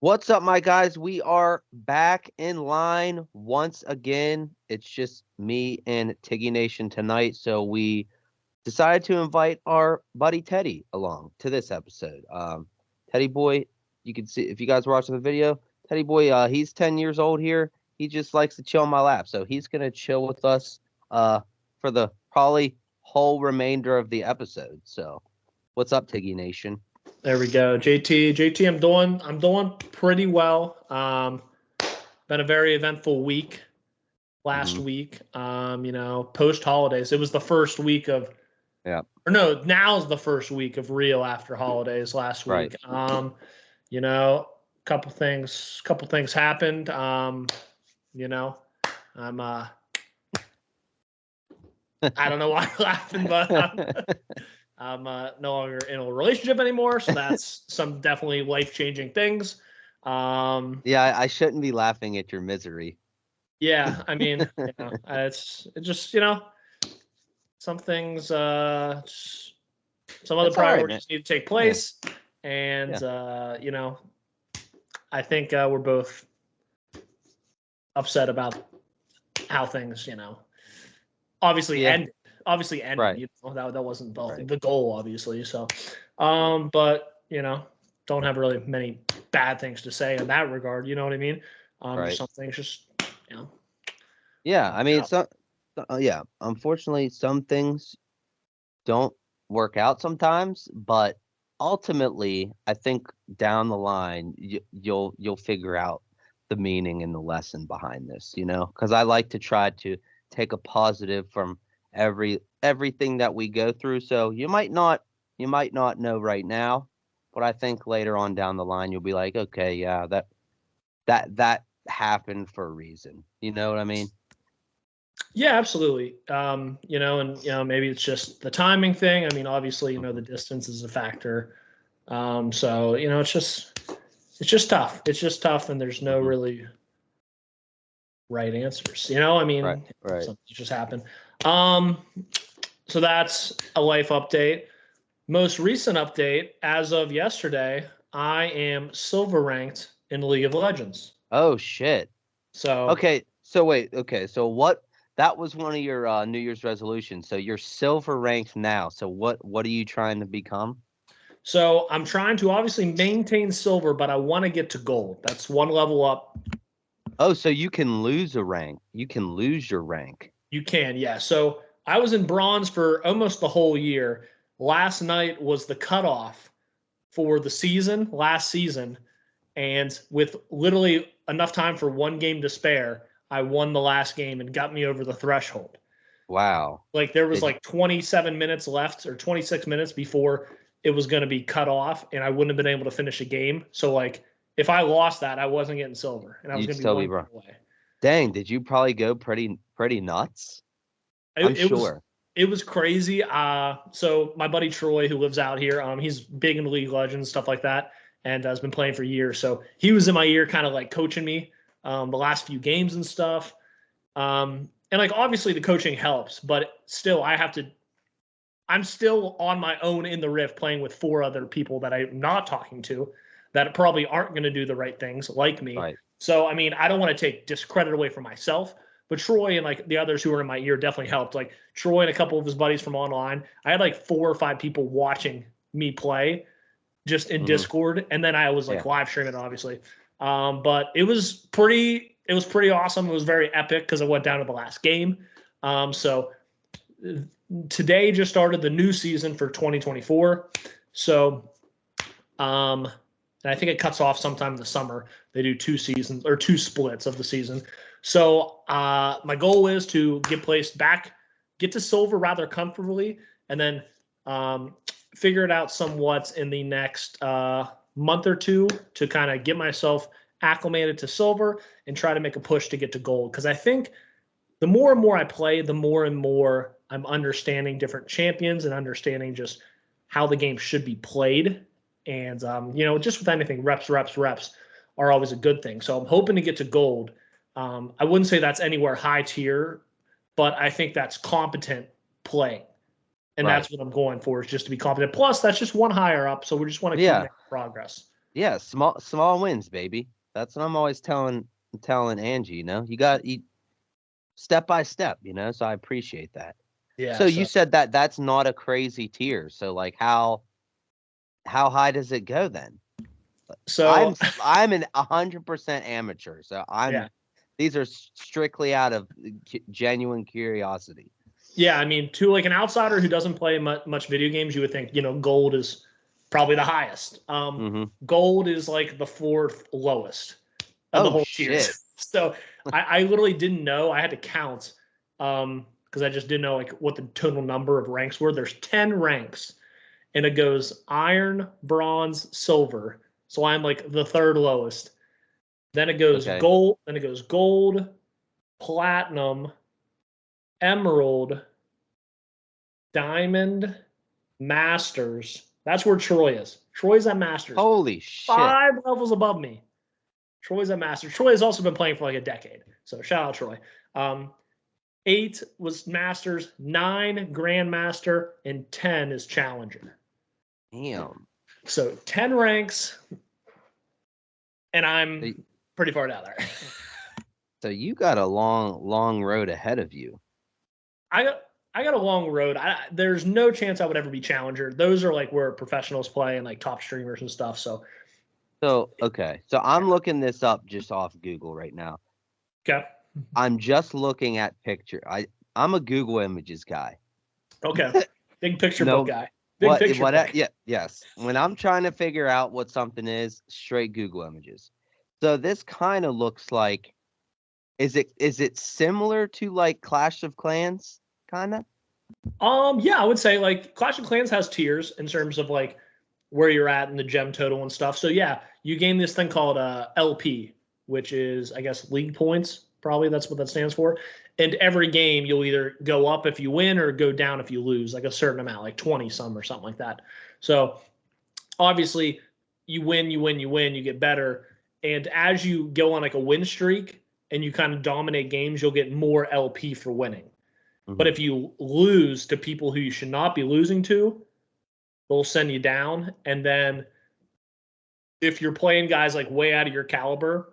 What's up, my guys? We are back in line once again. It's just me and Tiggy Nation tonight, so we decided to invite our buddy Teddy along to this episode. Teddy boy, you can see if you guys were watching the video. Teddy boy, he's 10 years old here. He just likes to chill on my lap, so he's gonna chill with us for the probably whole remainder of the episode. So, what's up, Tiggy Nation? There we go. JT, I'm doing pretty well. Been a very eventful week last Mhm. week. Post holidays. It was the first week of Yeah, or no, now's the first week of real after holidays last right. week. Couple things happened. You know, I'm I don't know why I'm laughing, but I'm no longer in a relationship anymore, so that's some definitely life-changing things. Yeah, I shouldn't be laughing at your misery. Yeah, I mean, it just some things, some other That's all right, man. priorities need to take Yeah, place, and yeah. I think we're both upset about how things, obviously Yeah, ended. Obviously ended. right, That wasn't right, the goal, obviously. So, right, but don't have really many bad things to say in that regard. You know what I mean? Just right. some things, just you know, Yeah, I work mean, out. yeah, unfortunately, some things don't work out sometimes, but ultimately, I think down the line, you'll figure out the meaning and the lesson behind this, because I like to try to take a positive from everything that we go through. So you might not know right now, but I think later on down the line, you'll be like, okay, yeah, that happened for a reason. You know what I mean? Yeah, absolutely. And maybe it's just the timing thing. I mean, obviously, the Mhm. distance is a factor. So it's just tough. It's just tough, and there's no Mhm. really right answers. I Right, mean, right. something just happened. Um, so that's a life update. Most recent update, as of yesterday, I am silver ranked in League of Legends. Oh shit. So, Okay, so wait, okay, so what that was one of your New Year's resolutions. So you're silver ranked now. So what are you trying to become? so I'm trying to obviously maintain silver, but I want to get to gold. That's one level up. Oh, so you can lose a rank. You can lose your rank. You can, yeah. So I was in bronze for almost the whole year. Last night was the cutoff for the season, last season, and with literally enough time for one game to spare, I won the last game and got me over the threshold. Wow. Like there was Did you, like 27 minutes left or 26 minutes before it was going to be cut off, and I wouldn't have been able to finish a game. So like if I lost that, I wasn't getting silver, and I was you'd going to be still be one game wrong. away. Dang, did you probably go pretty nuts? I'm It was sure. it was crazy. So my buddy Troy, who lives out here, he's big into League of Legends stuff like that, and has been playing for years. So he was in my ear, kind of like coaching me the last few games and stuff. And like obviously the coaching helps, but still I have to. I'm still on my own in the rift, playing with four other people that I'm not talking to, that probably aren't going to do the right things like me. Right. So I mean, I don't want to take discredit away from myself, but Troy and like the others who were in my ear definitely helped. Like Troy and a couple of his buddies from online, I had like 4 or 5 people watching me play just in Mhm. Discord, and then I was like Yeah. live streaming, obviously. But it was pretty. It was pretty awesome. It was very epic because it went down to the last game. So today just started the new season for 2024. So, and I think it cuts off sometime in the summer. They do 2 seasons or 2 splits of the season. So, my goal is to get placed back, get to silver rather comfortably, and then figure it out somewhat in the next month or two to kind of get myself acclimated to silver and try to make a push to get to gold. Because I think the more and more I play, the more and more I'm understanding different champions and understanding just how the game should be played. And just with anything, reps are always a good thing. So I'm hoping to get to gold. I wouldn't say that's anywhere high tier, but I think that's competent play, and Right. that's what I'm going for, is just to be competent. Plus, that's just one higher up, so we just want to keep Yeah. making progress. Yeah, small wins, baby. That's what I'm always telling Angie. You got to eat step by step. So I appreciate that. Yeah. So you So said that that's not a crazy tier. So like how high does it go then? I'm so I'm an 100% amateur. So yeah. these are strictly out of genuine curiosity. Yeah, I mean, to like an outsider who doesn't play much video games, you would think, gold is probably the highest. Hmm. Gold is like the fourth lowest of the Oh whole shit. tiers. So I literally didn't know. I had to count because I just didn't know like what the total number of ranks were. There's 10 ranks, and it goes iron, bronze, silver. So I'm like the third lowest. Then it goes Okay. gold. Then it goes gold, platinum, emerald, diamond, masters. That's where Troy is. Troy's at masters. Holy shit. 5 levels above me. Troy's at masters. Troy has also been playing for like a decade. So shout out Troy. 8 was masters, 9 grandmaster, and 10 is challenger. Damn. So 10 ranks, and So, I'm pretty far down there. so you got a long road ahead of you. I got I got a long road. There's no chance I would ever be challenger. Those are like where professionals play and like top streamers and stuff. So So okay. So I'm looking this up just off Google right now. okay, I'm just looking at picture. I'm a Google Images guy. okay, big picture book No, guy. Big picture book. yeah, yes. When I'm trying to figure out what something is, straight Google Images. So this kind of looks like, is it similar to like Clash of Clans, kind of? Yeah, I would say like Clash of Clans has tiers in terms of like where you're at in the gem total and stuff. So yeah, you gain this thing called LP, which is I guess league points. Probably that's what that stands for. And every game you'll either go up if you win or go down if you lose, like a certain amount, like 20 some or something like that. So obviously you win, you get better. And as you go on like a win streak and you kind of dominate games, you'll get more LP for winning. But Hmm. if you lose to people who you should not be losing to, they'll send you down. And then if you're playing guys like way out of your caliber,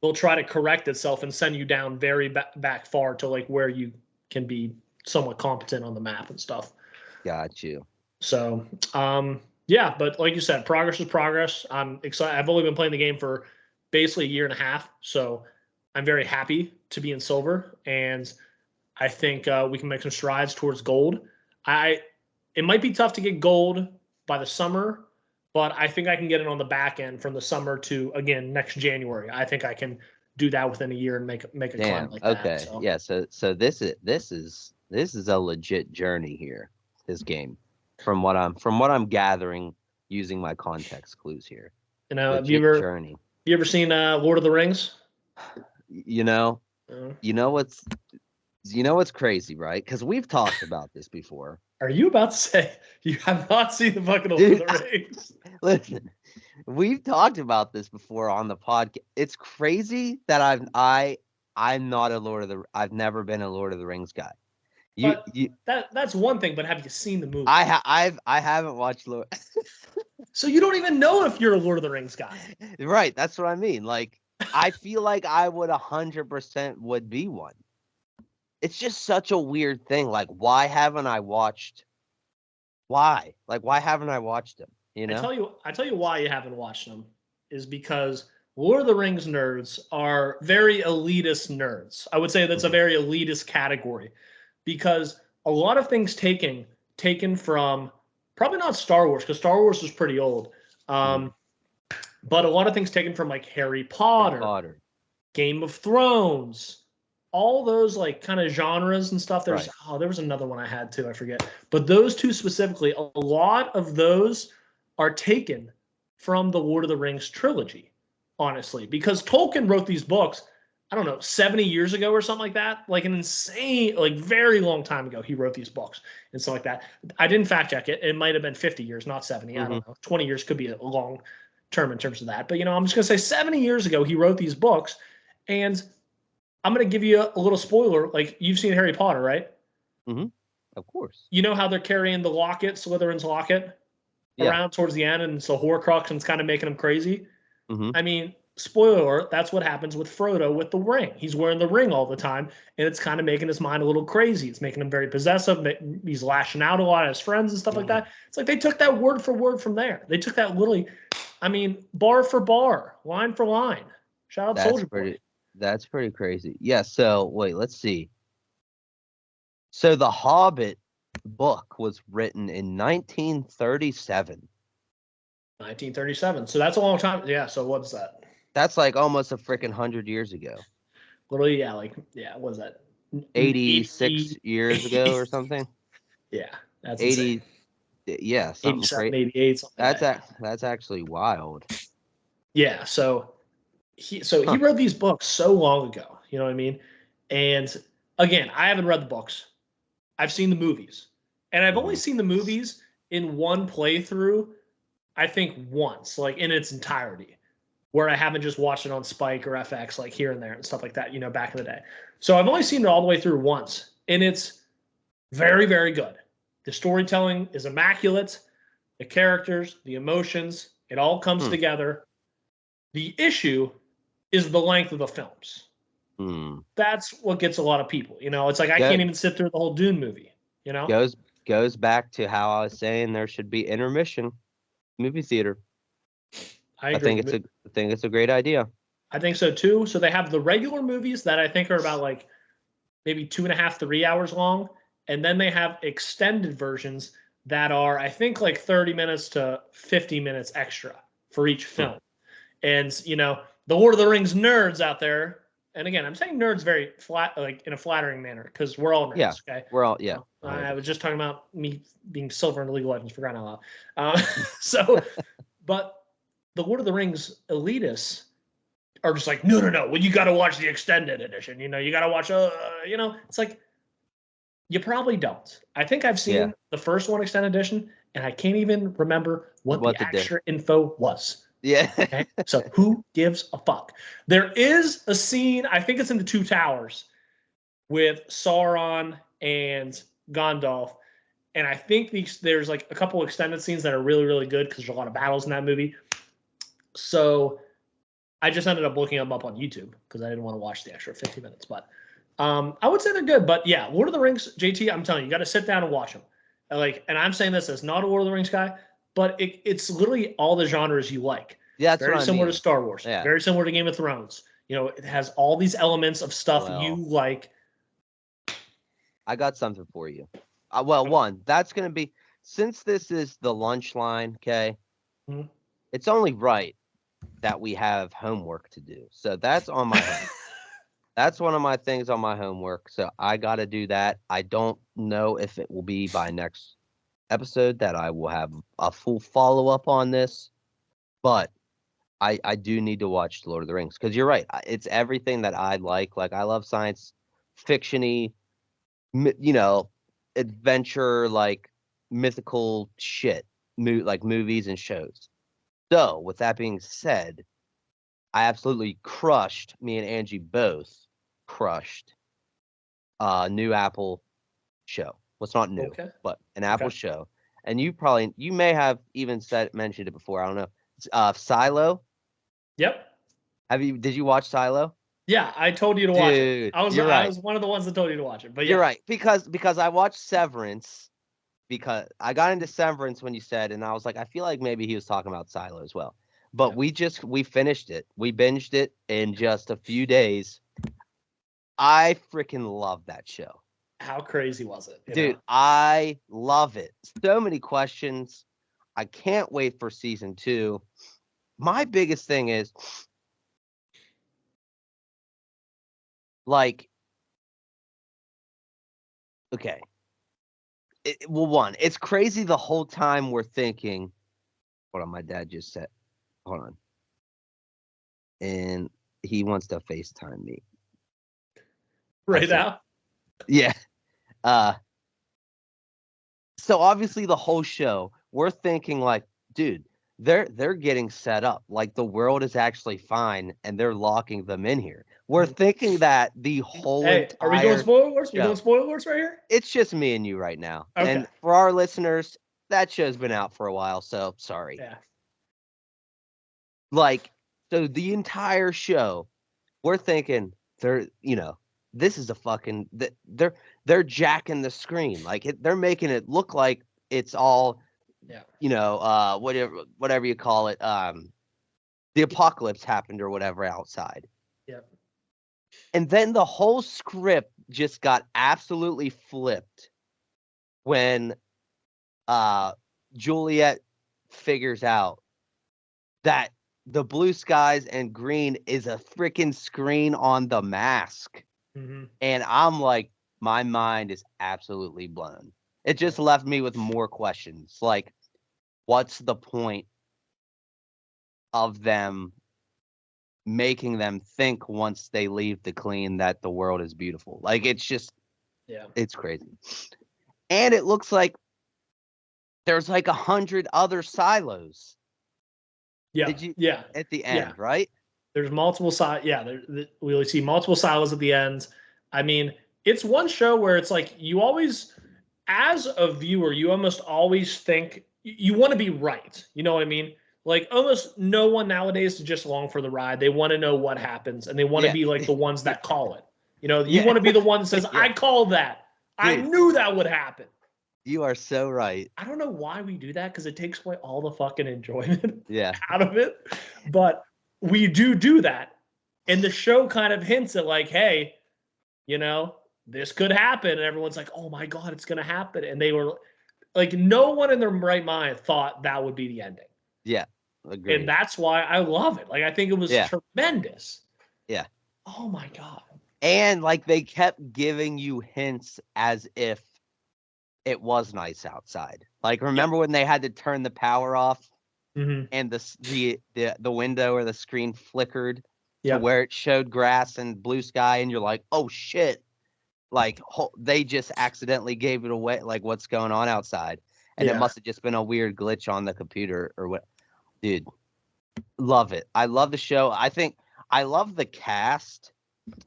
they'll try to correct itself and send you down very back far to like where you can be somewhat competent on the map and stuff. Got you. So, yeah, but like you said, progress is progress. I'm excited. I've only been playing the game for basically a year and a half, so I'm very happy to be in silver, and I think we can make some strides towards gold. It might be tough to get gold by the summer, but I think I can get it on the back end from the summer to again next January. I think I can do that within a year and make a climb Damn. like that. Okay. So Yeah. So this is a legit journey here. This game, from what I'm gathering using my context clues here. have you Legit ever journey. seen Lord of the Rings? You know. Uh, You know what's what's crazy, right? Because we've talked about this before. Are you about to say you have not seen the fucking Lord of Dude, the Rings? listen, we've talked about this before on the podcast. It's crazy that I'm not I've never been a Lord of the Rings guy. You But you that's one thing. But have you seen the movie? I haven't watched Lord. So you don't even know if you're a Lord of the Rings guy. Right, that's what I mean. Like I feel like I would 100% would be one. It's just such a weird thing. Like why haven't I watched? Why? Like why haven't I watched them? You know? I tell you why you haven't watched them is because Lord of the Rings nerds are very elitist nerds. I would say that's a Mhm. very elitist category because a lot of things taken from probably not Star Wars because Star Wars was pretty old, Mhm. but a lot of things taken from like Harry Harry Potter, Potter. Game of Thrones, all those like kind of genres and stuff. Right. There was another one I had too, I forget. But those two specifically, a lot of those are taken from the Lord of the Rings trilogy, honestly, because Tolkien wrote these books, I don't know, 70 years ago or something like that. Like an insane, like very long time ago, he wrote these books and stuff like that. I didn't fact check it. It might have been 50 years, not 70. I Hmm. don't know. 20 years could be a long term in terms of that. But I'm just gonna say 70 years ago he wrote these books, and I'm gonna give you a little spoiler. Like you've seen Harry Potter, right? Hmm. Of course. You know how they're carrying the locket, Slytherin's locket. Yeah. around towards the end, and it's a Horcrux, and it's kind of making him crazy. Hmm. I mean, spoiler alert, that's what happens with Frodo with the ring. He's wearing the ring all the time, and it's kind of making his mind a little crazy. It's making him very possessive. He's lashing out a lot at his friends and stuff like that. It's like they took that word for word from there. They took that literally, I mean, bar for bar, line for line. Shout out Soldier Boy. That's pretty crazy. Yeah, so wait, let's see. So the Hobbit book was written in 1937. 1937. So that's a long time. Yeah. So what's that? That's like almost a freaking 100 years ago. Literally, yeah. Like, yeah. What was that? 86 years ago or something. Yeah, that's 80. insane. Yeah, something 87, crazy. 88. Something like that. That's actually wild. Yeah. So he wrote these books so long ago. You know what I mean? And again, I haven't read the books. I've seen the movies, and I've only seen the movies in one playthrough. I think once, like in its entirety, where I haven't just watched it on Spike or FX, like here and there and stuff like that, back in the day. So I've only seen it all the way through once, and it's very, very good. The storytelling is immaculate. The characters, the emotions, it all comes together. The issue is the length of the films. That's what gets a lot of people. It's like I can't even sit through the whole Dune movie. Goes back to how I was saying there should be intermission movie theater. I agree. I think it's a great idea. I think so too. So they have the regular movies that I think are about like maybe 2.5, 3 hours long, and then they have extended versions that are I think like 30 minutes to 50 minutes extra for each film. And the Lord of the Rings nerds out there. And again, I'm saying nerds very flat, like in a flattering manner, because we're all nerds. Yeah, okay, we're all I was just talking about me being silver in the League of Legends for crying out loud. But the Lord of the Rings elitists are just like, no. Well, you got to watch the extended edition. You got to watch. It's like you probably don't. I think I've seen the first one extended edition, and I can't even remember what the extra info was. Yeah. Okay? So who gives a fuck? There is a scene, I think it's in the Two Towers, with Sauron and Gandalf. And I think there's like a couple extended scenes that are really, really good because there's a lot of battles in that movie. So I just ended up looking them up on YouTube because I didn't want to watch the extra 50 minutes. But I would say they're good. But yeah, Lord of the Rings, JT, I'm telling you, you got to sit down and watch them. And I'm saying this as not a Lord of the Rings guy, but it's literally all the genres you like. Yeah, that's very similar to Star Wars. Yeah. Very similar to Game of Thrones. It has all these elements of stuff you like. I got something for you. One, that's going to be, since this is the lunch line, okay, it's only right that we have homework to do. So that's on my homework. That's one of my things on my homework. So I got to do that. I don't know if it will be by next episode that I will have a full follow-up on this, but I do need to watch Lord of the Rings because you're right. It's everything that I like. Like I love science fiction-y, adventure, like mythical shit, like movies and shows. So with that being said, I absolutely crushed, me and Angie both crushed new Apple show. Well, it's not new, but an Apple show. And you may have even mentioned it before. I don't know. Silo. Yep. Did you watch Silo? Yeah, I told you to watch it. I was one of the ones that told you to watch it. But you're right. Because I watched Severance, because I got into Severance when you said, and I was like, I feel like maybe he was talking about Silo as well. But we finished it. We binged it in just a few days. I freaking love that show. How crazy was it? Dude, I love it. So many questions. I can't wait for season 2. My biggest thing is, like, okay. One, it's crazy the whole time we're thinking, hold on, my dad just said, hold on. And he wants to FaceTime me. Right now? Yeah. So obviously the whole show, we're thinking like, dude, they're getting set up. Like the world is actually fine and they're locking them in here. We're thinking that the whole entire are we doing spoilers? We're doing spoilers right here? It's just me and you right now. Okay. And for our listeners, that show's been out for a while, so sorry. Yeah. Like, so the entire show, we're thinking this is a fucking they're jacking the screen. Like they're making it look like it's all whatever you call it, the apocalypse happened or whatever outside. Yeah. And then the whole script just got absolutely flipped when Juliet figures out that the blue skies and green is a freaking screen on the mask. Mm-hmm. And I'm like, my mind is absolutely blown. It just left me with more questions. Like, what's the point of them making them think once they leave the clean that the world is beautiful? Like, it's just, it's crazy. And it looks like there's like 100 other silos. Yeah. At the end, right? There's multiple silos. Yeah. We see multiple silos at the end. I mean, it's one show where it's like you always, as a viewer, you almost always think you want to be right. You know what I mean? Like almost no one nowadays is just along for the ride. They want to know what happens, and they want to be like the ones that call it. You know, you want to be the one that says, "I called that. Dude, I knew that would happen." You are so right. I don't know why we do that because it takes away all the fucking enjoyment yeah. out of it. But we do that. And the show kind of hints at like, hey, you know, this could happen. And everyone's like, oh my God, it's going to happen. And they were like, no one in their right mind thought that would be the ending. Yeah. Agreed. And that's why I love it. Like, I think it was tremendous. Yeah. Oh my God. And like they kept giving you hints as if it was nice outside. Like, remember when they had to turn the power off and the window or the screen flickered to where it showed grass and blue sky, and you're like, oh shit. Like they just accidentally gave it away, like what's going on outside. And it must have just been a weird glitch on the computer or what. Dude, love it. I love the show. I love the cast.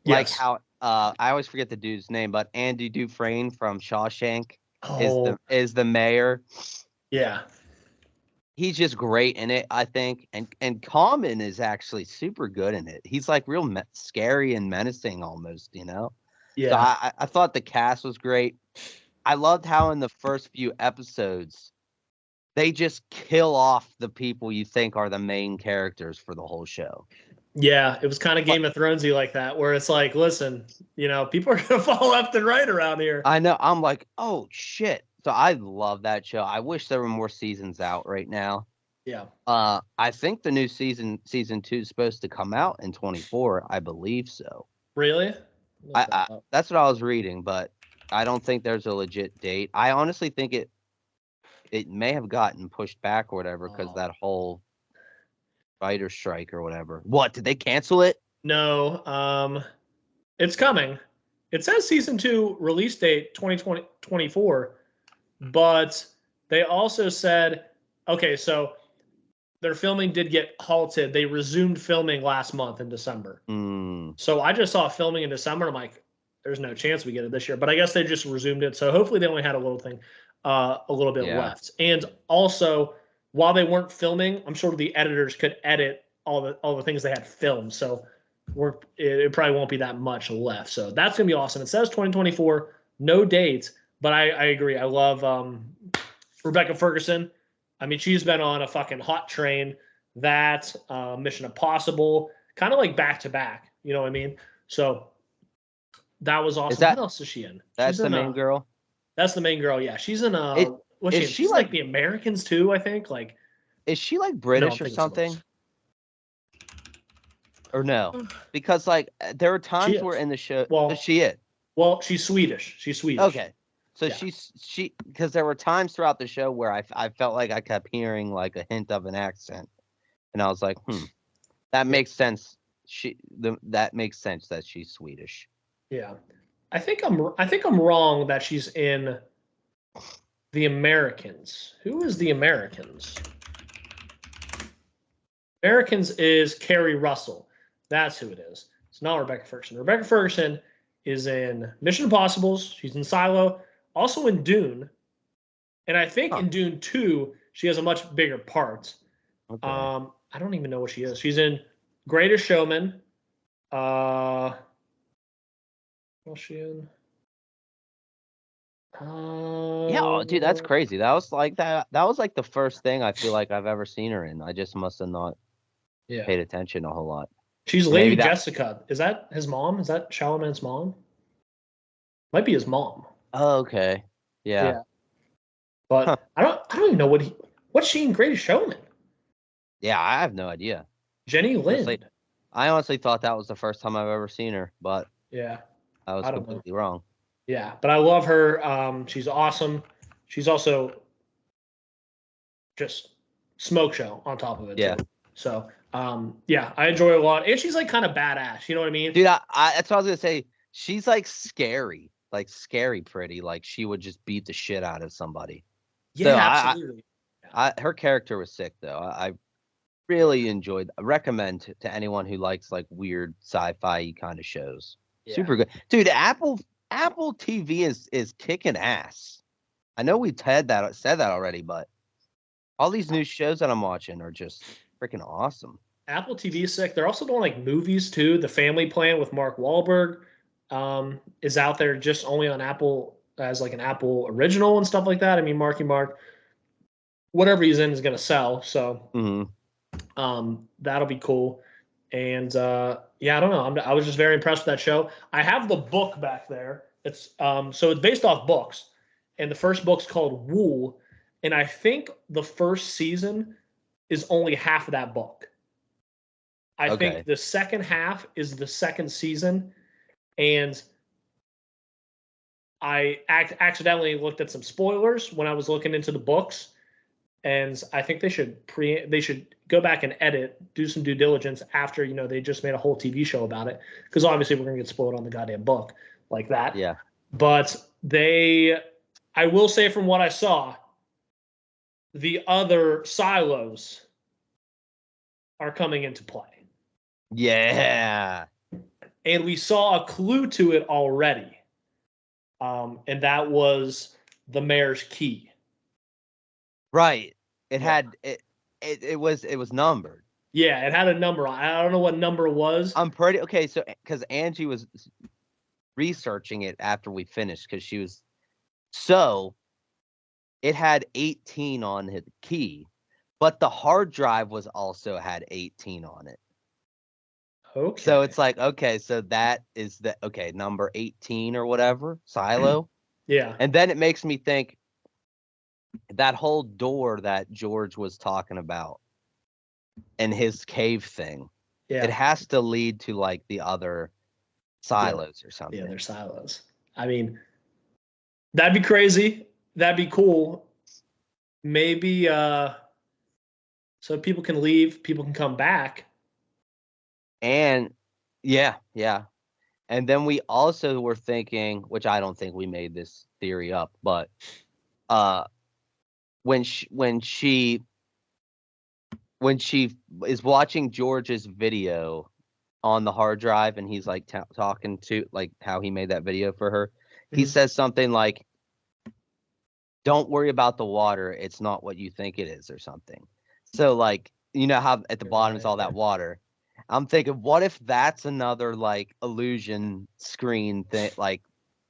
Like how I always forget the dude's name, but Andy Dufresne from Shawshank is the mayor. Yeah. He's just great in it, I think. And Common is actually super good in it. He's like real scary and menacing almost, you know? Yeah. So I thought the cast was great. I loved how in the first few episodes, they just kill off the people you think are the main characters for the whole show. Yeah, it was kind of Game of Thronesy like that, where it's like, listen, you know, people are gonna fall left and right around here. I know. I'm like, oh shit. So I love that show. I wish there were more seasons out right now. Yeah. I think the new season 2 is supposed to come out in 24. I believe so. Really? That's what I was reading, but I don't think there's a legit date. I honestly think it may have gotten pushed back or whatever because that whole writer strike or whatever. What, did they cancel it? No, it's coming. It says season 2 release date 2024, but they also said, okay, so their filming did get halted. They resumed filming last month in December. So I just saw filming in December. I'm like, there's no chance we get it this year, but I guess they just resumed it. So hopefully they only had a little bit left. And also, while they weren't filming, I'm sure the editors could edit all the things they had filmed. So it probably won't be that much left. So that's gonna be awesome. It says 2024, no dates, but I agree. I love Rebecca Ferguson. I mean, she's been on a fucking hot train. That Mission Impossible, kind of like back to back. You know what I mean? So that was awesome. What else is she in? That's the main girl. That's the main girl. Yeah, she's in she's like the Americans too, I think. Like, is she like British or something? Or no? Because like there are times where in the show, she is. Well, she's Swedish. She's Swedish. Okay, so she because there were times throughout the show where I felt like I kept hearing like a hint of an accent, and I was like, that makes sense. That makes sense that she's Swedish. Yeah, I think I'm wrong that she's in The Americans. Who is The Americans? Americans is Carrie Russell. That's who it is. It's not Rebecca Ferguson. Rebecca Ferguson is in Mission Impossible. She's in Silo. Also in Dune. And I think Huh. in Dune 2, she has a much bigger part. Okay. I don't even know what she is. She's in Greatest Showman. What's she in? Yeah, oh, dude, that's Uh, crazy. That was like that was like the first thing I feel like I've ever seen her in. I just must have not yeah. paid attention a whole lot. She's Or maybe Lady that. Jessica. Is that his mom? Is that Chalamet's mom? Might be his mom. Oh, okay. Yeah. Yeah. Huh. But I don't even know what's she in Greatest Showman? Yeah, I have no idea. Jenny Honestly, Lind. I honestly thought that was the first time I've ever seen her, but Yeah. I was I don't know. completely wrong. Yeah, but I love her. She's awesome. She's also just smoke show on top of it Yeah. too. So yeah, I enjoy it a lot. And she's like kind of badass, you know what I mean? Dude, that's what I was gonna say. She's like scary pretty. Like she would just beat the shit out of somebody. So Yeah, absolutely. her character was sick though. I really enjoyed. I recommend to anyone who likes like weird sci-fi kind of shows. Yeah. Super good, dude. Apple TV is kicking ass. I know we said that already, but all these new shows that I'm watching are just freaking awesome. Apple TV is sick. They're also doing like movies too. The Family Plan with Mark Wahlberg is out there just only on Apple as like an Apple original and stuff like that. I mean, Marky Mark, whatever he's in is going to sell. So Hmm. that'll be cool. And yeah, I don't know. I was just very impressed with that show. I have the book back there. It's so it's based off books, and the first book's called Wool, and I think the first season is only half of that book. I think Okay. the second half is the second season, and I accidentally looked at some spoilers when I was looking into the books, and I think they should go back and edit, do some due diligence after they just made a whole TV show about it, because obviously we're gonna get spoiled on the goddamn book like that. Yeah. But I will say from what I saw, the other silos are coming into play, Yeah. and we saw a clue to it already, and that was the mayor's key. Right. It Yeah. had it was numbered. Yeah, it had a number on. I don't know what number it was. I'm pretty okay. So because Angie was researching it after we finished, because she was so it had 18 on the key, but the hard drive was also had 18 on it. So Okay. it's like, okay, so that is the okay, number 18 or whatever, silo. Yeah. And then it makes me think that whole door that George was talking about and his cave thing, it Yeah. has to lead to like the other Yeah. silos or Yeah. something. They're silos. I mean, that'd be crazy. That'd be cool. Maybe so people can leave, people can come back. And yeah, yeah. And then we also were thinking, which I don't think we made this theory up, but uh when she when she is watching George's video on the hard drive and he's like talking to like how he made that video for her, he Mhm. says something like, "Don't worry about the water, it's not what you think it is," or something. So like, you know how at the bottom is all that water. I'm thinking, what if that's another like illusion screen thing, like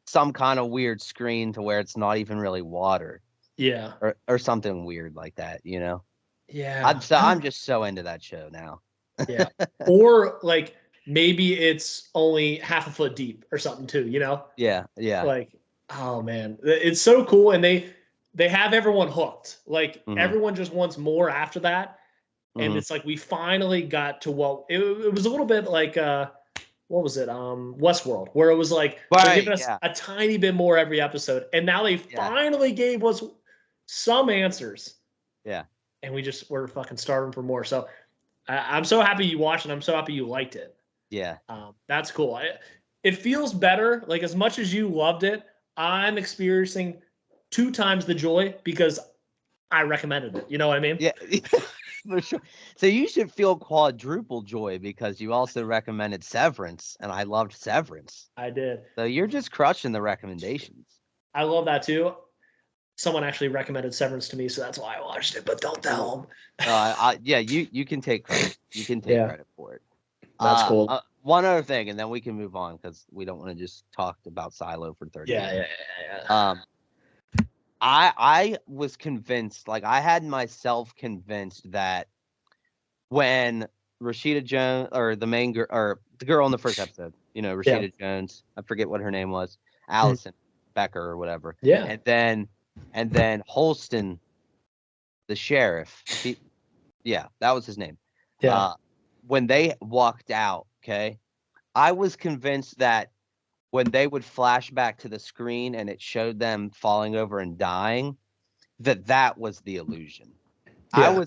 some kind of weird screen to where it's not even really water Yeah. or something weird like that, you know? Yeah. I'm just so into that show now. Yeah. Or like maybe it's only half a foot deep or something too, you know? Yeah, yeah. Like, oh man, it's so cool. And they have everyone hooked. Like Mhm. everyone just wants more after that. And Mhm. it's like we finally got to what it was a little bit like what was it? Westworld, where it was like they're Right, giving us yeah. a tiny bit more every episode. And now they Yeah. finally gave us some answers. Yeah. And we're fucking starving for more. So I'm so happy you watched it. I'm so happy you liked it. Yeah. That's cool. It feels better. Like as much as you loved it, I'm experiencing 2 times the joy because I recommended it. You know what I mean? Yeah. For sure. So you should feel quadruple joy because you also recommended Severance, and I loved Severance. I did. So you're just crushing the recommendations. I love that too. someone actually recommended Severance to me, so that's why I watched it. But don't tell them. Yeah, you can take credit. You can take credit for it. That's cool. One other thing, and then we can move on because we don't want to just talk about Silo for 30 minutes. Yeah. I was convinced, like I had myself convinced that when Rashida Jones, or the main girl, or the girl in the first episode, Rashida Jones, I forget what her name was, Allison Becker or whatever. Yeah. And then Holston, the sheriff. That was his name. Yeah. When they walked out, okay, I was convinced that when they would flash back to the screen and it showed them falling over and dying, that was the illusion. Yeah.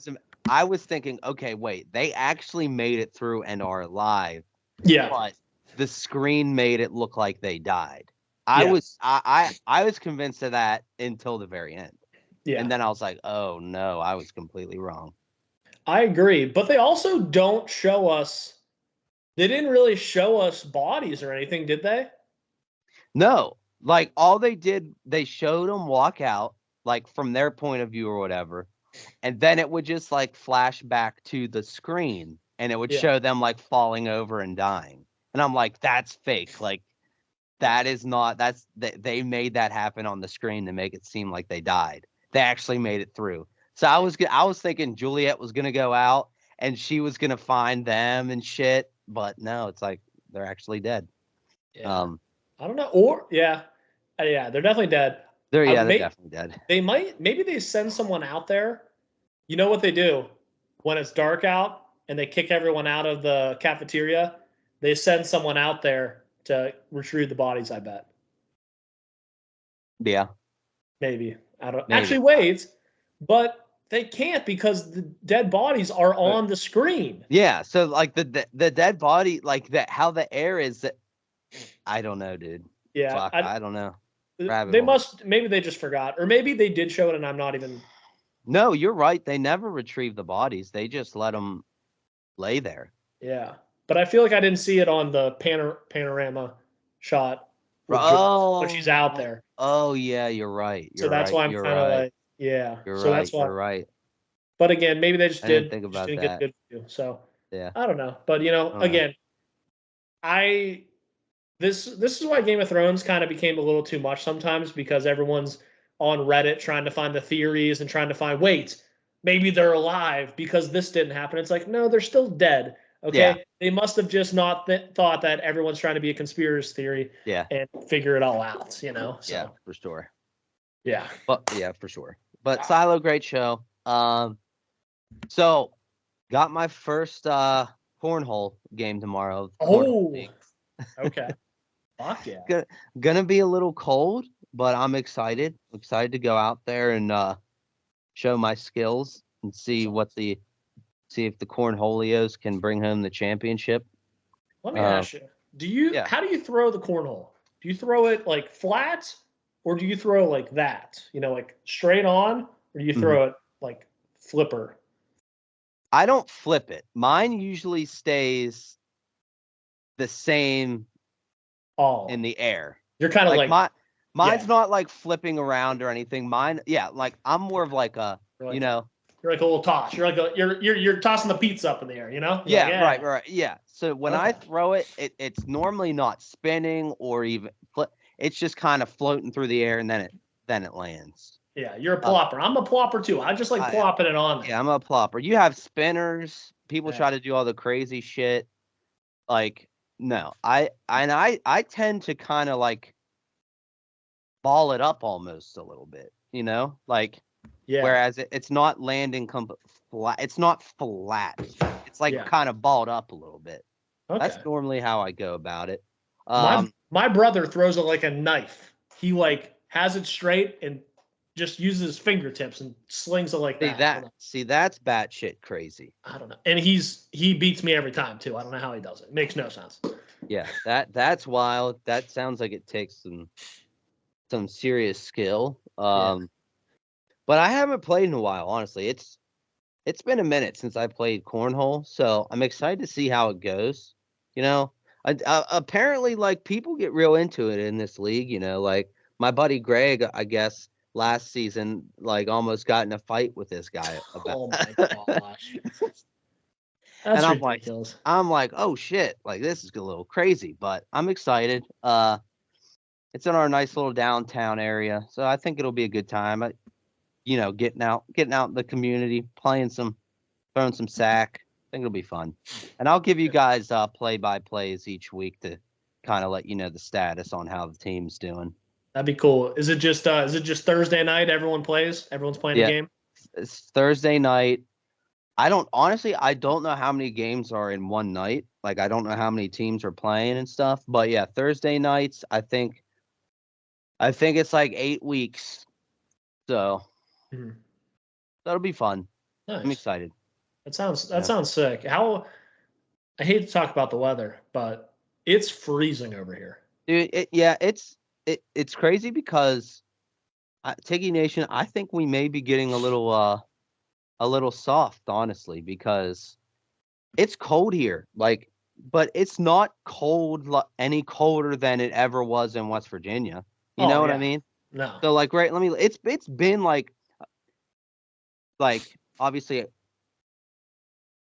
I was thinking, okay, wait, they actually made it through and are alive. Yeah. But the screen made it look like they died. I was convinced of that until the very end. Yeah. And then I was like, oh no, I was completely wrong. I agree, but they also don't show us. They didn't really show us bodies or anything, did they? No, like all they did, they showed them walk out, like from their point of view or whatever, and then it would just like flash back to the screen, and it would show them like falling over and dying. And I'm like, that's fake. Like that is not. They made that happen on the screen to make it seem like they died. They actually made it through. So I was thinking Juliet was gonna go out and she was gonna find them and shit, but no, it's like they're actually dead. Yeah. I don't know. Or they're definitely dead. They're definitely dead. Maybe they send someone out there. You know what they do when it's dark out and they kick everyone out of the cafeteria? They send someone out there to retrieve the bodies, I bet. Yeah. Maybe. I don't actually wait, but they can't because the dead bodies are on the screen. Yeah, so like the dead body, like that, how the air is. I don't know, dude. Yeah, fuck, I don't know. Maybe they just forgot, or maybe they did show it, and I'm not even. No, you're right. They never retrieve the bodies. They just let them lay there. Yeah, but I feel like I didn't see it on the panorama shot. Oh, when she's out there. Oh yeah, you're right. So that's why I'm kind of like, yeah. So that's why. You're right. But again, maybe they just didn't think about didn't that. get good view. So yeah, I don't know. But again, this is why Game of Thrones kind of became a little too much sometimes, because everyone's on Reddit trying to find the theories and trying to find, wait, maybe they're alive because this didn't happen. It's like, no, they're still dead. Okay. Yeah. They must have just not thought that everyone's trying to be a conspiracy theory and figure it all out, So. Yeah, for sure. Yeah. But yeah, for sure. But Silo, great show. So got my first cornhole game tomorrow. Oh, okay. Fuck yeah. Gonna be a little cold, but I'm excited. Excited to go out there and show my skills and see if the cornholios can bring home the championship. Let me ask you, how do you throw the cornhole? Do you throw it like flat, or do you throw like that? Like straight on, or do you throw it like flipper? I don't flip it. Mine usually stays the same in the air. You're kind of like mine's not like flipping around or anything. Mine, like I'm more of like a, you're like a little toss. You're like you're tossing the pizza up in the air, Right. Yeah. So when I throw it, it's normally not spinning or even flip. It's just kind of floating through the air, and then it lands. Yeah, you're a plopper. I'm a plopper too. I just like plopping it on there. Yeah, I'm a plopper. You have spinners. People try to do all the crazy shit. Like, no, I tend to kind of like ball it up almost a little bit, like. Yeah. Whereas it's not landing flat. It's not flat. It's like kind of balled up a little bit. Okay. That's normally how I go about it. My brother throws it like a knife. He like has it straight and just uses his fingertips and slings it like that. See, that's batshit crazy. I don't know. And he beats me every time too. I don't know how he does it. It makes no sense. Yeah, that's wild. That sounds like it takes some serious skill. But I haven't played in a while, honestly. It's been a minute since I played cornhole, so I'm excited to see how it goes. Apparently, like people get real into it in this league. Like my buddy Greg, I guess, last season, like almost got in a fight with this guy about. Oh my gosh. And That's ridiculous. I'm like, oh shit, like this is a little crazy, but I'm excited. It's in our nice little downtown area, so I think it'll be a good time. Getting out in the community, throwing some sack. I think it'll be fun. And I'll give you guys play-by-plays each week to kind of let you know the status on how the team's doing. That'd be cool. Is it just Thursday night? Everyone plays. Everyone's playing the Yeah, game. it's Thursday night. I don't know how many games are in one night. Like I don't know how many teams are playing and stuff. But yeah, Thursday nights. I think it's like 8 weeks. So that'll be fun. Nice. I'm excited. That sounds sick. I hate to talk about the weather, but it's freezing over here. Dude, it's crazy because Tiggy Nation, I think we may be getting a little soft, honestly, because it's cold here. Like, but it's not cold any colder than it ever was in West Virginia. You know what I mean? No. So like, right, it's been like obviously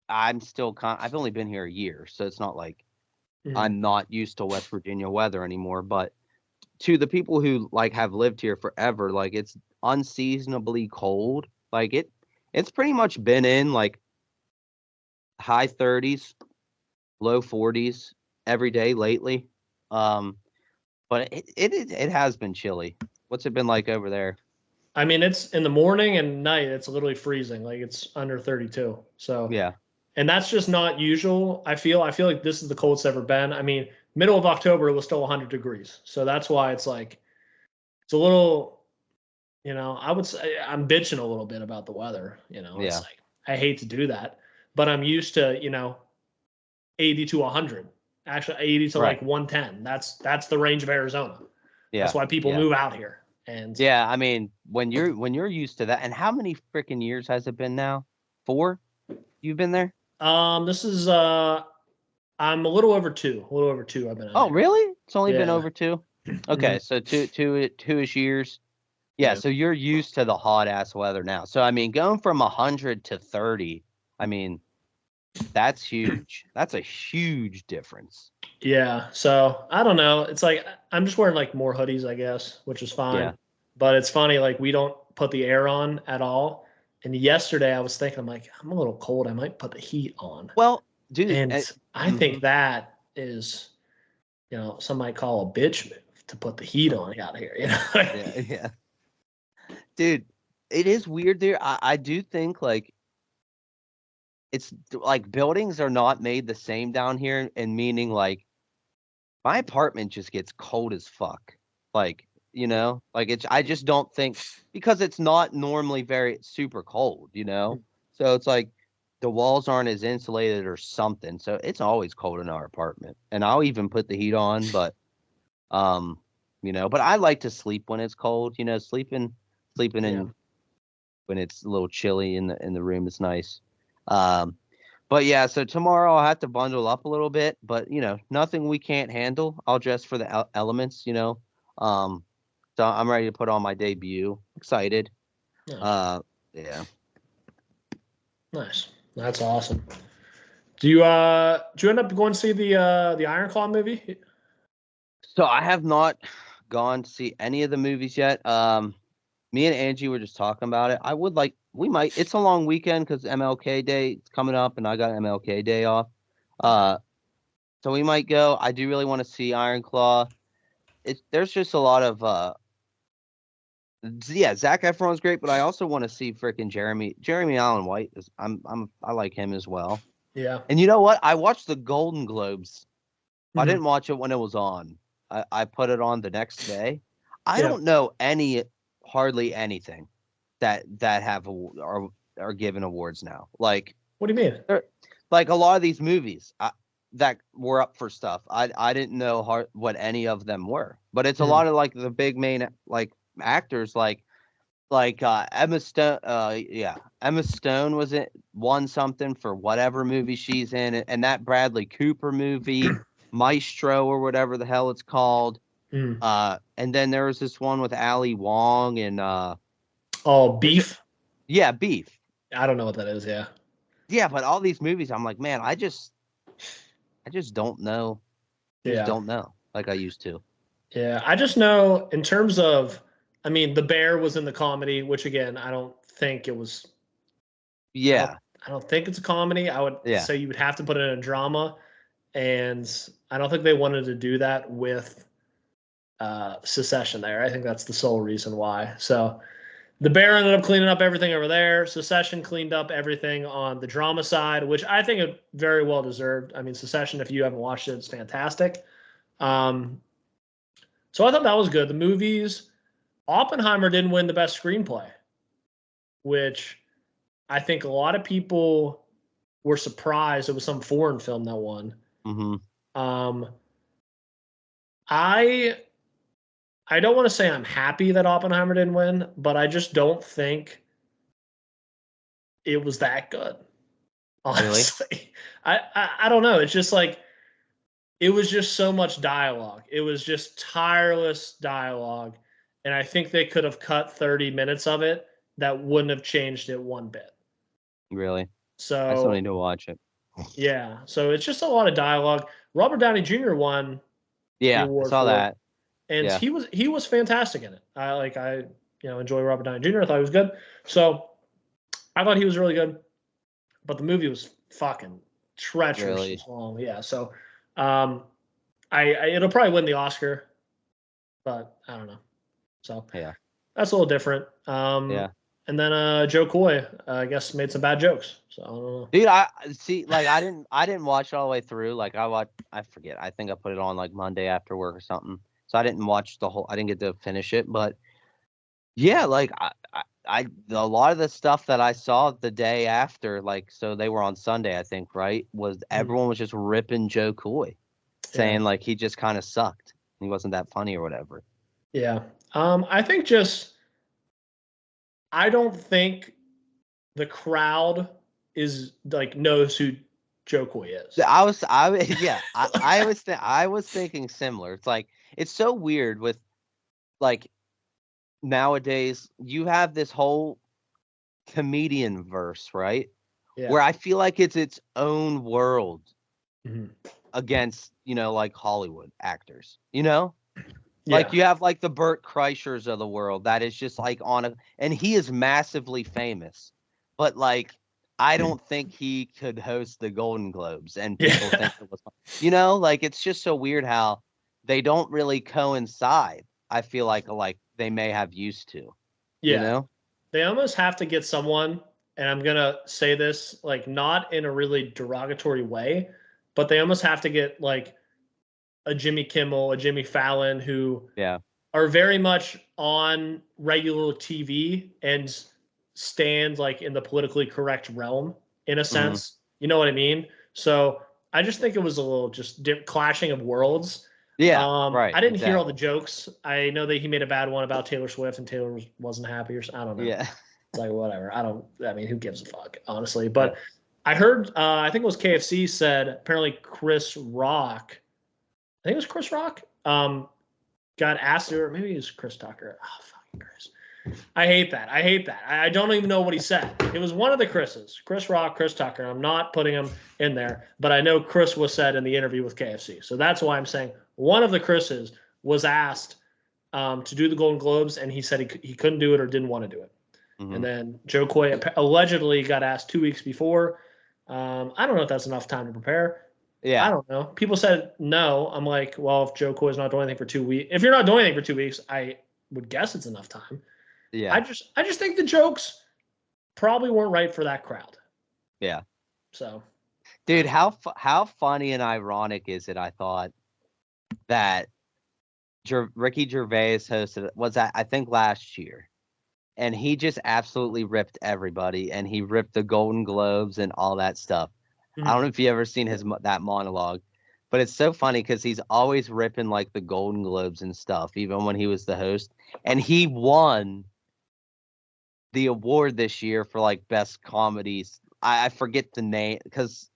I've only been here a year, so it's not like I'm not used to West Virginia weather anymore, but to the people who like have lived here forever, like it's unseasonably cold. Like it's pretty much been in like high 30s, low 40s every day lately. But it has been chilly. What's it been like over there? I mean, it's in the morning and night, it's literally freezing. Like it's under 32. So Yeah. And that's just not usual. I feel like this is the coldest ever been. I mean, middle of October it was still 100 degrees. So that's why it's like it's a little, I would say I'm bitching a little bit about the weather. It's like I hate to do that, but I'm used to 80 to 100. Actually, 80 to like 110. That's the range of Arizona. Yeah. That's why people move out here. And yeah, I mean, when you're used to that, and how many freaking years has it been now? 4? You've been there? This is I'm a little over 2. I've been out Oh, here. really? It's only been over 2? Okay, so two-ish years. Yeah, so you're used to the hot ass weather now. So I mean, going from 100 to 30, I mean, that's huge. That's a huge difference. Yeah. So I don't know. It's like I'm just wearing like more hoodies, I guess, which is fine. Yeah. But it's funny, like we don't put the air on at all. And yesterday I was thinking, I'm like, I'm a little cold. I might put the heat on. Well, dude, and I think that is, some might call a bitch move to put the heat on out here. Yeah. Dude, it is weird there. I do think like it's like buildings are not made the same down here, and meaning like my apartment just gets cold as fuck. Like, like I just don't think because it's not normally very super cold, So it's like the walls aren't as insulated or something. So it's always cold in our apartment. And I'll even put the heat on, but but I like to sleep when it's cold, sleeping in when it's a little chilly in the room is nice. But yeah, so tomorrow I'll have to bundle up a little bit, but nothing we can't handle. I'll dress for the elements, So I'm ready to put on my debut. Excited. Yeah. Yeah. Nice. That's awesome. Do you end up going to see the Iron Claw movie? So I have not gone to see any of the movies yet. Me and Angie were just talking about it. We might. It's a long weekend because MLK Day is coming up, and I got MLK Day off. So we might go. I do really want to see Iron Claw. There's just a lot of Zac Efron's great, but I also want to see freaking Jeremy Allen White. I like him as well. Yeah. And you know what? I watched the Golden Globes. I didn't watch it when it was on. I put it on the next day. I don't know hardly anything that have are given awards now. Like, what do you mean? Like a lot of these movies that were up for stuff. I didn't know what any of them were, but it's a lot of like the big main like actors like Emma Stone. Emma Stone won something for whatever movie she's in, and that Bradley Cooper movie, Maestro or whatever the hell it's called. Mm. And then there was this one with Ali Wong and Oh, Beef. yeah, Beef. I don't know what that is. Yeah. Yeah, but all these movies, I'm like, man, I just don't know. Just Yeah. don't know like I used to. Yeah. I just know in terms of, I mean, The Bear was in the comedy, which again, I don't think it was. Yeah, I don't think it's a comedy. I would yeah, say you would have to put it in a drama, and I don't think they wanted to do that with Secession. There, I think that's the sole reason why. So The Bear ended up cleaning up everything over there. Secession cleaned up everything on the drama side, which I think it very well deserved. I mean, Secession, if you haven't watched it, it's fantastic. Um, so I thought that was good. The movies, Oppenheimer didn't win the best screenplay, which I think a lot of people were surprised it was some foreign film that won. mm-hmm. Um, I I don't want to say I'm happy that Oppenheimer didn't win, but I just don't think it was that good. Really, Honestly, I don't know. It's just like it was just so much dialogue. It was just tireless dialogue, and I think they could have cut 30 minutes of it that wouldn't have changed it one bit. really. I still So need to watch it. yeah, so it's just a lot of dialogue. Robert Downey Jr. won the Yeah, I award saw for it, that. and Yeah, he was fantastic in it. I enjoy Robert Downey Jr. I thought he was good, so I thought he was really good. But the movie was fucking treacherously really. long. Yeah, so um, I it'll probably win the Oscar, but I don't know. So Yeah, that's a little different. yeah. And then Joe Coy, I guess, made some bad jokes. So I don't know. Dude, I see. Like, I didn't watch it all the way through. Like, I forget. I think I put it on like Monday after work or something. So I didn't watch the whole. I didn't get to finish it, but yeah, like a lot of the stuff that I saw the day after, like, so they were on Sunday, I think, right? Was Mm, everyone was just ripping Joe Coy, yeah, saying like he just kind of sucked. He wasn't that funny or whatever. yeah. I think just I don't think the crowd is like knows who Joe Coy is. Yeah, I was thinking similar. It's like it's so weird with like nowadays you have this whole comedian verse, right? Yeah. Where I feel like it's its own world Mhm. against, like Hollywood actors, you know? Like Yeah. you have like the Burt Kreischers of the world that is just like and he is massively famous, but like I don't think he could host the Golden Globes, and people Yeah. think it was, like it's just so weird how they don't really coincide. I feel like they may have used to, you Yeah. know? They almost have to get someone, and I'm gonna say this like not in a really derogatory way, but they almost have to get like a Jimmy Kimmel, a Jimmy Fallon, who Yeah. are very much on regular TV and stand like in the politically correct realm in a Hmm. sense. You know what I mean? So I just think it was a little just clashing of worlds. Yeah. Right. I didn't hear all the Exactly. jokes. I know that he made a bad one about Taylor Swift and Taylor wasn't happy or I don't know. Yeah. It's like whatever. I mean, who gives a fuck, honestly? Yeah. But I heard, I think it was KFC said apparently Chris Rock, I think it was Chris Rock, got asked, or maybe it was Chris Tucker. Oh, fucking Chris. I hate that. I hate that. I don't even know what he said. It was one of the Chris's, Chris Rock, Chris Tucker. I'm not putting him in there, but I know Chris was said in the interview with KFC. So that's why I'm saying one of the Chris's was asked to do the Golden Globes, and he said he couldn't do it or didn't want to do it. And Hmm. then Joe Coy allegedly got asked 2 weeks before. I don't know if that's enough time to prepare. I Yeah. don't know. People said no. I'm like, well, if Joe Coy is not doing anything for 2 weeks, if you're not doing anything for 2 weeks, I would guess it's enough time. Yeah. I just think the jokes probably weren't right for that crowd. Yeah. So, I Dude, don't know. how funny and ironic is it? I thought that Ricky Gervais hosted was that I think last year, and he just absolutely ripped everybody, and he ripped the Golden Globes and all that stuff. I don't Mhm. know if you ever seen that monologue, but it's so funny because he's always ripping like the Golden Globes and stuff, even when he was the host, and he won the award this year for like best comedies. I forget the name because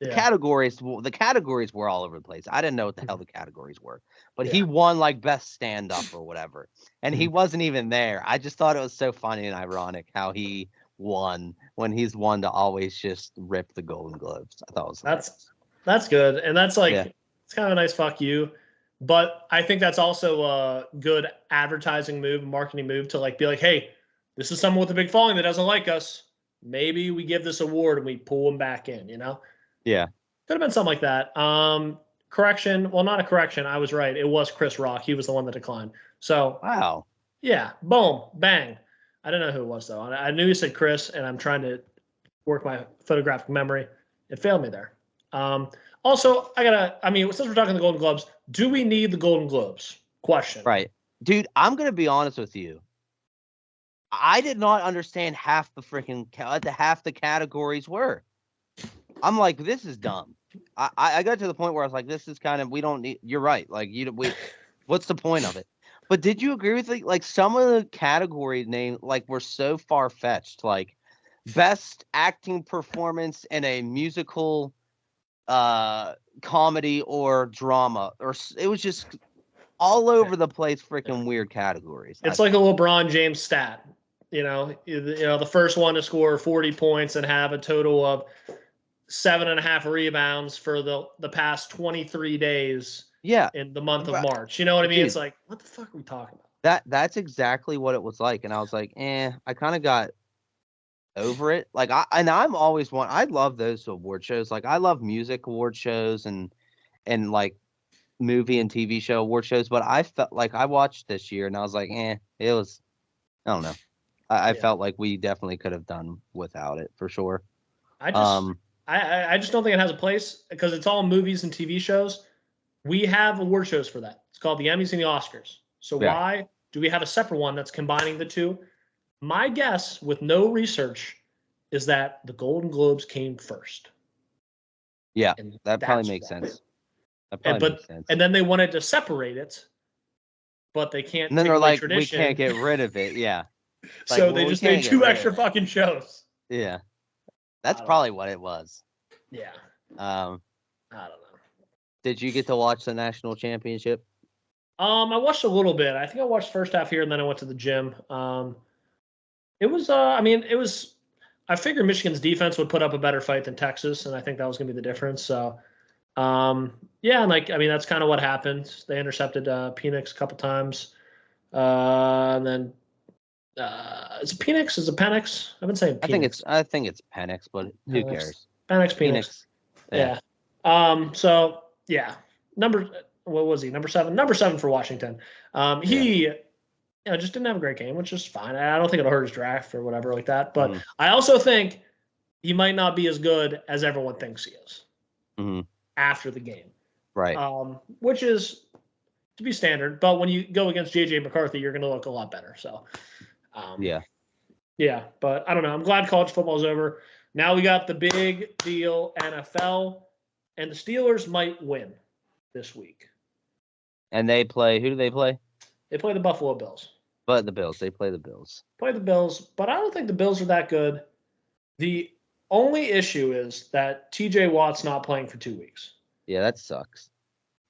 The categories were all over the place. I didn't know what the hell the categories were, but he won like best stand up or whatever, and he wasn't even there. I just thought it was so funny and ironic how he won when he's one to always just rip the Golden Globes. I thought it was that's good, and that's like Yeah. it's kind of a nice fuck you. But I think that's also a good advertising move, marketing move to like be like, hey, this is someone with a big following that doesn't like us. Maybe we give this award and we pull him back in, you know? Yeah. Could have been something like that. Correction. Well, not a correction. I was right. It was Chris Rock. He was the one that declined. So, Wow. yeah, boom, bang. I don't know who it was, though. I knew you said Chris, and I'm trying to work my photographic memory. It failed me there. Also, since we're talking the Golden Globes, do we need the Golden Globes? Question. Right. Dude, I'm going to be honest with you. I did not understand half the categories were. I'm like, this is dumb. I got to the point where I was like, this is kind of, we don't need, you're right. Like, what's the point of it? But did you agree with like some of the category names like were so far fetched, like best acting performance in a musical, comedy or drama, or it was just all over the place, freaking weird categories. It's like a LeBron James stat. The first one to score 40 points and have a total of 7.5 rebounds for the past 23 days. Yeah, in the month of March. You know what I mean? Dude, it's like, what the fuck are we talking about? That's exactly what it was like, and I was like, I kind of got over it. Like I'm always I love those award shows. Like I love music award shows and like movie and TV show award shows, but I felt like I watched this year and I was like, it was, I don't know. I felt like we definitely could have done without it for sure. I just don't think it has a place because it's all movies and TV shows. We have award shows for that. It's called the Emmys and the Oscars. So why do we have a separate one that's combining the two? My guess, with no research, is that the Golden Globes came first. Yeah, that probably makes sense. And then they wanted to separate it, but they can't. And then they're like, we can't get rid of it. Yeah. So they just made 2 extra fucking shows. Yeah, that's probably what it was. Yeah. I don't know. Did you get to watch the national championship? I watched a little bit. I think I watched the first half here, and then I went to the gym. It was. I figured Michigan's defense would put up a better fight than Texas, and I think that was going to be the difference. So, that's kind of what happened. They intercepted Penix a couple times, and then is it Penix? Is it Penix? I've been saying Penix. I think it's Penix, but who cares? Penix. Yeah. So yeah, what was he? Number 7. Number 7 for Washington. He just didn't have a great game, which is fine. I don't think it'll hurt his draft or whatever like that. But I also think he might not be as good as everyone thinks he is after the game. Right. Which is to be standard. But when you go against J.J. McCarthy, you're going to look a lot better. So, yeah. But I don't know. I'm glad college football is over. Now we got the big deal NFL, and the Steelers might win this week. And they play, who do they play? They play the Buffalo Bills. But the Bills, they play the Bills. But I don't think the Bills are that good. The only issue is that TJ Watt's not playing for 2 weeks. Yeah, that sucks.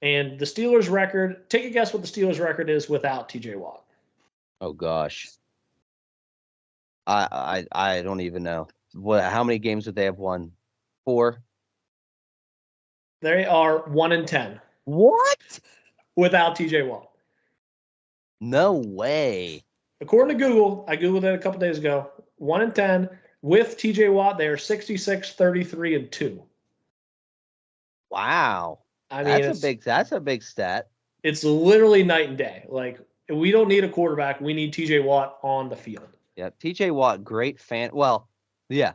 And the Steelers' record, take a guess what the Steelers' record is without TJ Watt. Oh, gosh. I don't even know. How many games would they have won? 4? They are 1-10. What? Without TJ Watt. No way. According to Google, I Googled it a couple days ago. 1-10. With TJ Watt, they are 66-33-2. Wow. That's a big stat. It's literally night and day. Like, we don't need a quarterback. We need TJ Watt on the field. Yeah, TJ Watt, great fan. Well, yeah.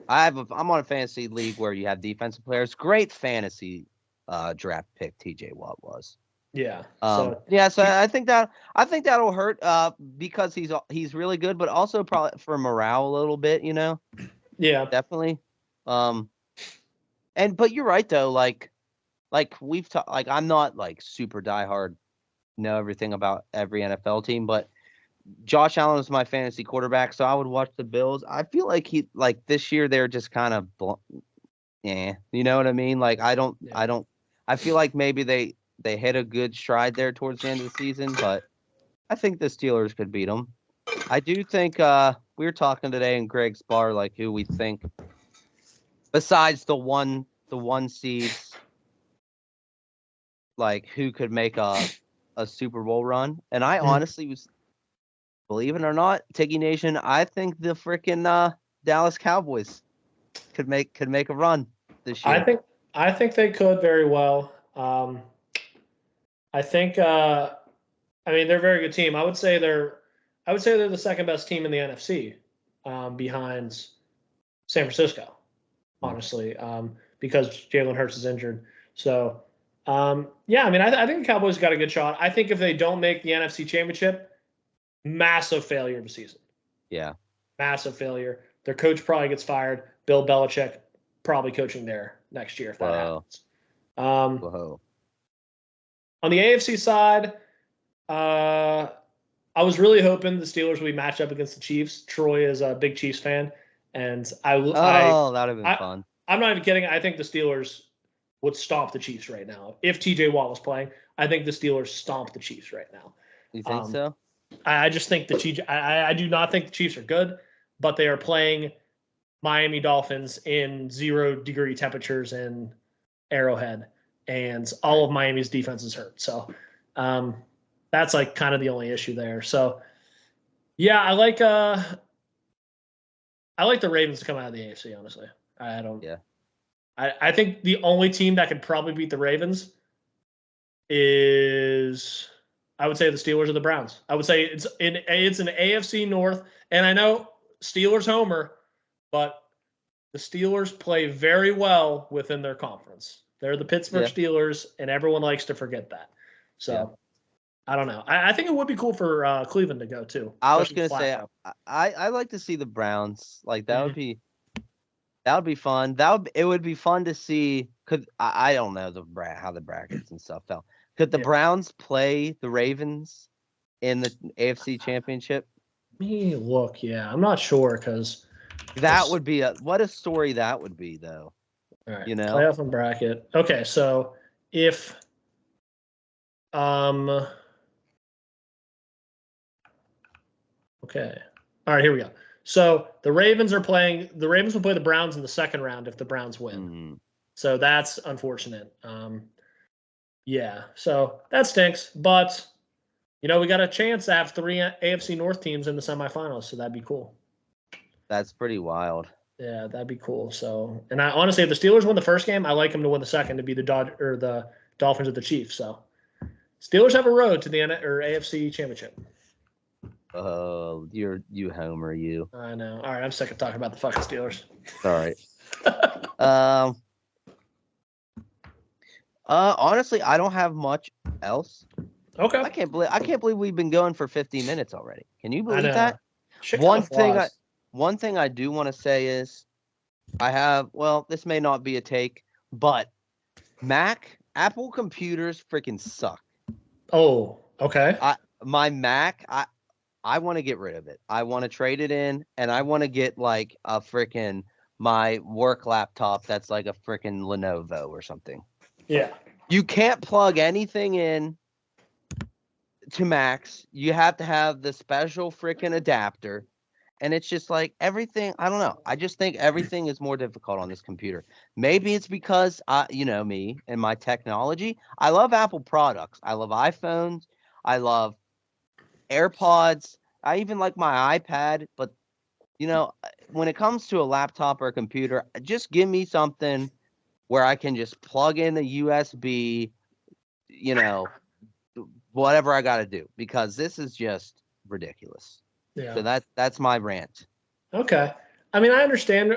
I'm on a fantasy league where you have defensive players. Great fantasy draft pick TJ Watt was. Yeah. So I think that'll hurt because he's really good, but also probably for morale a little bit, Yeah, definitely. But you're right though. Like we've talked. Like I'm not like super diehard, know everything about every NFL team, but Josh Allen is my fantasy quarterback, so I would watch the Bills. I feel like this year they're just kind of Yeah, you know what I mean? Like Yeah. I feel like maybe they hit a good stride there towards the end of the season, but I think the Steelers could beat them. I do think we were talking today in Greg's bar like who we think besides the one seeds, like who could make a Super Bowl run. And I Mhm. honestly was, believe it or not, Tiggy Nation, I think the freaking Dallas Cowboys could make a run this I year. think I think they could very well. I think I mean they're a very good team. I would say they're the second best team in the NFC, behind San Francisco, Mm. honestly, because Jalen Hurts is injured. So yeah, I mean I think the Cowboys got a good shot. I think if they don't make the NFC Championship, massive failure of the season. Yeah. Massive failure. Their coach probably gets fired. Bill Belichick probably coaching there next year if that Whoa. happens. Um, Whoa. on the AFC side, uh, I was really hoping the Steelers would be matched up against the Chiefs. Troy is a big Chiefs fan, and Oh, that'd have been I, fun. I'm not even kidding. I think the Steelers would stomp the Chiefs right now if TJ Watt was playing. I think the Steelers stomp the Chiefs right now. You think Um, so? I just think the Chiefs. I do not think the Chiefs are good, but they are playing Miami Dolphins in 0-degree temperatures in Arrowhead, and all Right. of Miami's defense is hurt. So um, that's like kind of the only issue there. So yeah, I like the Ravens to come out of the AFC. Honestly, I don't. Yeah. I think the only team that could probably beat the Ravens is I would say the Steelers or the Browns. I would say it's an AFC North, and I know Steelers homer, but the Steelers play very well within their conference. They're the Pittsburgh Yeah. Steelers, and everyone likes to forget that. Yeah. So I don't know. I think it would be cool for Cleveland to go too, I was especially gonna say Flacco. I like to see the Browns. Like Mhm. that would be fun. It would be fun to see. Could I don't know how the brackets and stuff fell. Could the Yeah. Browns play the Ravens in the AFC Championship? Let me look. Yeah, I'm not sure because That this. would be what a story that would be, though. All right, You know? playoff and bracket. Okay, so if um okay. All right, here we go. So the Ravens are playing the Ravens will play the Browns in the second round if the Browns win. Mm, So that's unfortunate. Yeah, so that stinks. But we got a chance to have three AFC North teams in the semifinals, so that'd be cool. that's pretty wild. Yeah, that'd be cool. So, and I honestly, if the Steelers win the first game, I like them to win the second to be the the Dolphins or the Chiefs. So, Steelers have a road to the AFC Championship. Oh, you homer, you. I know. All right, I'm sick of talking about the fucking Steelers. All right. Um. Honestly, I don't have much else. Okay. I can't believe we've been going for 50 minutes already. Can you I believe know. that? Shit kind One of thing I flies. one thing I do want to say is well, this may not be a take, but Apple computers freaking suck. Oh, okay. My Mac, I want to get rid of it. I want to trade it in, and I want to get like a freaking my work laptop that's like a freaking Lenovo or something. Yeah. You can't plug anything in to Macs. You have to have the special freaking adapter. And it's just like everything, I don't know. I just think everything is more difficult on this computer. Maybe it's because me and my technology. I love Apple products. I love iPhones. I love AirPods. I even like my iPad, but when it comes to a laptop or a computer, just give me something where I can just plug in a USB, you know, whatever I got to do because this is just ridiculous. Yeah. So that's my rant. Okay. I mean, I understand.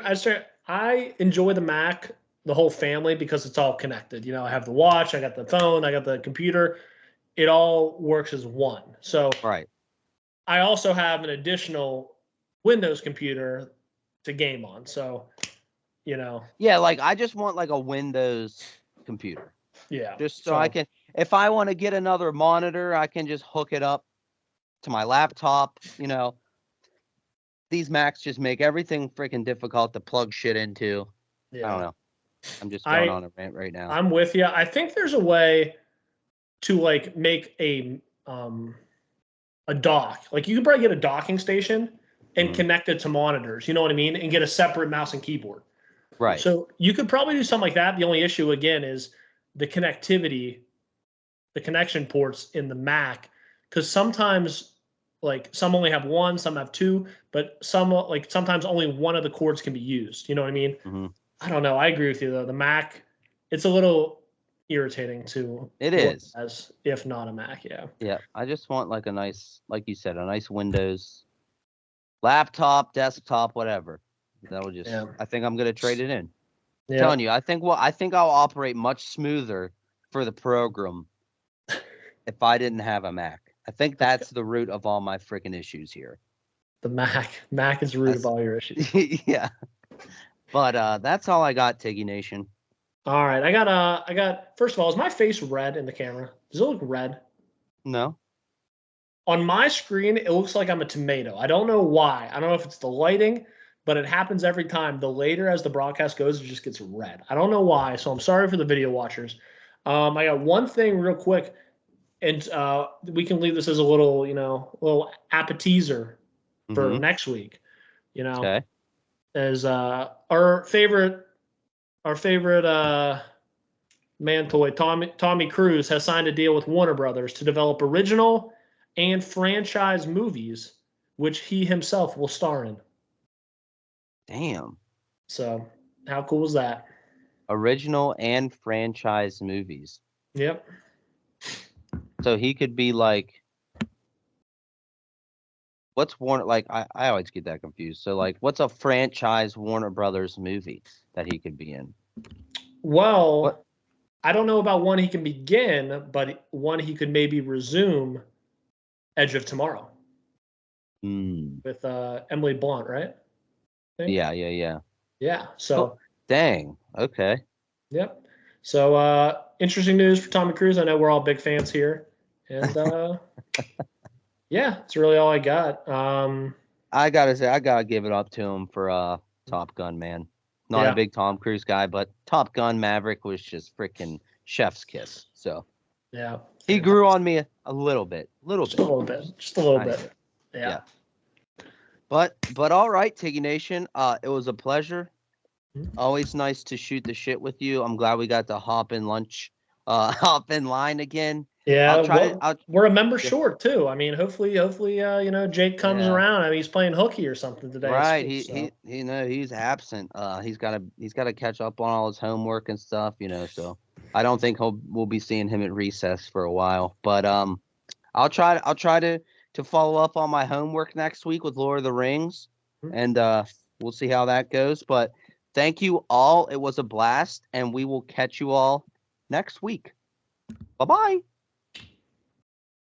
I enjoy the Mac, the whole family, because it's all connected. I have the watch, I got the phone, I got the computer. It all works as one. So Right. I also have an additional Windows computer to game on. So, you know, Yeah, like I just want like a Windows computer. yeah. Just so I So, can if I want to get another monitor, I can just hook it up to my laptop. These Macs just make everything freaking difficult to plug shit into. I don't yeah. know. I'm just going on a rant right now. I'm with you. I think there's a way to like make a dock. Like you could probably get a docking station and connect it to monitors. You know what I mean? And get a separate mouse and keyboard. Right. So you could probably do something like that. The only issue again is the connectivity, the connection ports in the Mac, because sometimes like some only have one, some have two, but some like sometimes only one of the cords can be used. You know what I mean? Mm-hmm. I don't know. I agree with you though. The Mac, it's a little irritating to it is as if not a Mac. Yeah. Yeah. I just want like a nice, like you said, a nice Windows laptop, desktop, whatever. That would just. Yeah. I think I'm gonna trade it in. Yeah. Telling you, I think I'll operate much smoother for the program if I didn't have a Mac. I think that's the root of all my freaking issues here. The Mac is the root of all your issues. Yeah. But that's all I got, Tiggy Nation. All right. I got first of all, is my face red in the camera? Does it look red? No. On my screen, it looks like I'm a tomato. I don't know why. I don't know if it's the lighting, but it happens every time. The later as the broadcast goes, it just gets red. I don't know why, so I'm sorry for the video watchers. I got one thing real quick, and we can leave this as a little, little appetizer for next week. Okay. As our favorite man toy, Tommy Cruise, has signed a deal with Warner Brothers to develop original and franchise movies, which he himself will star in. Damn. So, how cool is that? Original and franchise movies. Yep. So he could be like, what's Warner? Like, I always get that confused. So, like, what's a franchise Warner Brothers movie that he could be in? Well, I don't know about one he can begin, but one he could maybe resume. Edge of Tomorrow. With Emily Blunt, right? Yeah. Yeah. So. Dang. Okay. Yep. So interesting news for Tommy Cruise. I know we're all big fans here, and yeah, it's really all I got. I gotta say, I gotta give it up to him for Top Gun, man. Not a big Tom Cruise guy, but Top Gun Maverick was just freaking chef's kiss. So yeah, he grew on me a little bit, just a little bit. Yeah. But all right, Tiggy Nation. It was a pleasure. Always nice to shoot the shit with you. I'm glad we got to hop in line again. Yeah, we're a member short too. I mean, hopefully, Jake comes around. I mean, he's playing hooky or something today. Right, he's absent. He's gotta catch up on all his homework and stuff. So I don't think we'll be seeing him at recess for a while. But I'll try to follow up on my homework next week with Lord of the Rings, and we'll see how that goes. But thank you all. It was a blast, and we will catch you all next week. Bye-bye.